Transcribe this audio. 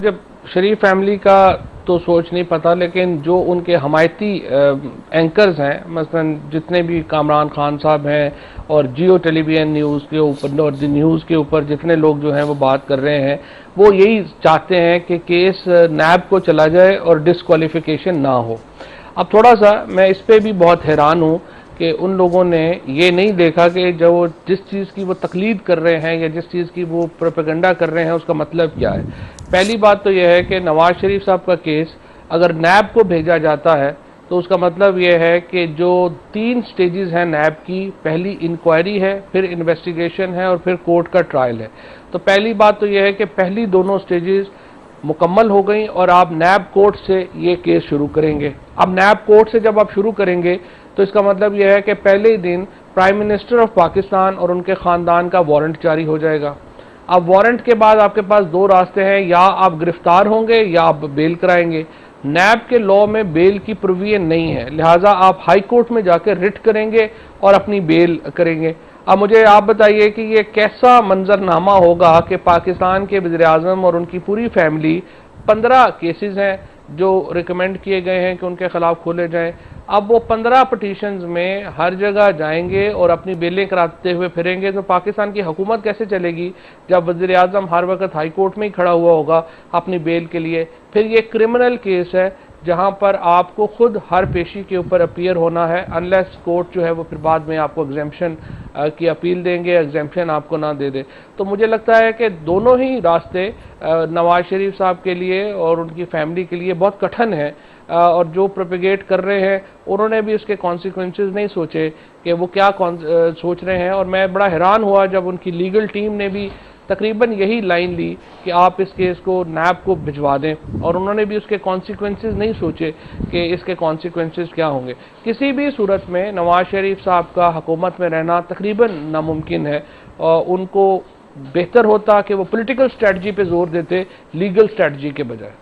जब शरीफ फैमिली का तो सोच नहीं पता, लेकिन जो उनके हमायती एंकर्स हैं, मसलन जितने भी कामरान खान साहब हैं और जियो टेलीविजन न्यूज़ के ऊपर और न्यूज़ के ऊपर जितने लोग जो हैं वो बात कर रहे हैं, वो यही चाहते हैं कि केस नैब को चला जाए और डिस्क्वालिफिकेशन ना हो। अब थोड़ा सा मैं इस पर भी बहुत हैरान हूँ कि उन लोगों ने ये नहीं देखा कि जो वो जिस चीज़ की वो तकलीद कर रहे हैं या जिस चीज़ की वो प्रोपेगेंडा कर रहे हैं उसका मतलब क्या है। पहली बात तो यह है कि नवाज शरीफ साहब का केस अगर नैब को भेजा जाता है तो उसका मतलब यह है कि जो 3 स्टेजेस हैं नैब की, पहली इंक्वायरी है, फिर इन्वेस्टिगेशन है और फिर कोर्ट का ट्रायल है। तो पहली बात तो यह है कि पहली दोनों स्टेजेस मुकम्मल हो गई और आप नैब कोर्ट से ये केस शुरू करेंगे। अब नैब कोर्ट से जब आप शुरू करेंगे तो इसका मतलब यह है कि पहले ही दिन प्राइम मिनिस्टर ऑफ पाकिस्तान और उनके ख़ानदान का वारंट जारी हो जाएगा। अब वारंट के बाद आपके पास 2 रास्ते हैं, या आप गिरफ्तार होंगे या आप बेल कराएंगे। नैब के लॉ में बेल की प्रोविजन नहीं है, लिहाजा आप हाई कोर्ट में जाकर रिट करेंगे और अपनी बेल करेंगे। अब मुझे आप बताइए कि ये कैसा मंजरनामा होगा कि पाकिस्तान के वज़ीर-ए-आज़म और उनकी पूरी फैमिली, 15 केसेस हैं जो रिकमेंड किए गए हैं कि उनके खिलाफ खोले जाएं। अब वो 15 पटिशन्स में हर जगह जाएंगे और अपनी बेलें कराते हुए फिरेंगे, तो पाकिस्तान की हुकूमत कैसे चलेगी जब वज़ीर-ए-आज़म हर वक्त हाई कोर्ट में ही खड़ा हुआ होगा अपनी बेल के लिए। फिर ये क्रिमिनल केस है जहां पर आपको खुद हर पेशी के ऊपर अपीयर होना है, अनलेस कोर्ट जो है वो फिर बाद में आपको एग्जेम्पशन की अपील देंगे, एग्जेम्पशन आपको ना दे दे। तो मुझे लगता है कि दोनों ही रास्ते नवाज शरीफ साहब के लिए और उनकी फैमिली के लिए बहुत कठिन है, और जो प्रोपेगेट कर रहे हैं उन्होंने भी उसके कॉन्सिक्वेंसेस नहीं सोचे कि वो क्या सोच रहे हैं। और मैं बड़ा हैरान हुआ जब उनकी लीगल टीम ने भी तकरीबन यही लाइन ली कि आप इस केस को नैब को भिजवा दें, और उन्होंने भी उसके कॉन्सिक्वेंसेस नहीं सोचे कि इसके कॉन्सिक्वेंसेस क्या होंगे। किसी भी सूरत में नवाज शरीफ साहब का हुकूमत में रहना तकरीबन नामुमकिन है, और उनको बेहतर होता कि वो पॉलिटिकल स्ट्रेटजी पे जोर देते लीगल स्ट्रेटजी के बजाय।